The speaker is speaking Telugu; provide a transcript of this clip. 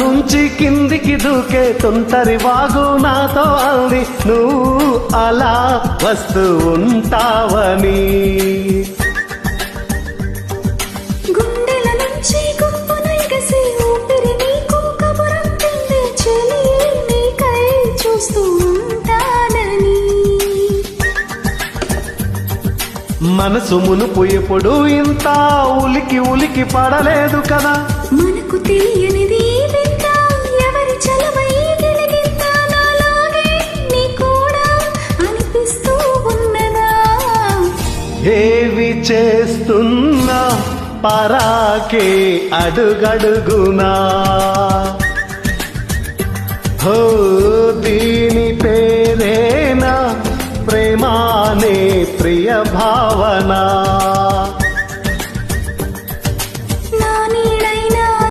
నుంచి కిందికి దూకే తుంటరి వాగు నాతో అంది నువ్వు అలా వస్తూ ఉంటావని. గుండెల నుంచి గుంపున ఎగసి ఊపిరి నీకు కబురంపింది చెలి నీకై చూస్తూ ఉంటానని. మనసు మునుపు ఎప్పుడు ఇంత ఉలికి ఉలికి పడలేదు కదా. మనకు తెలియనిది వింత ఎవరి చలమై గెలిగింత నాలాగే నీ కూడా అనిపిస్తూ ఉన్నదా. ఏవి చేస్తున్నా పరాకే అడుగడుగునా. హో దీని పేరేనా ప్రేమానే ప్రియ భావన.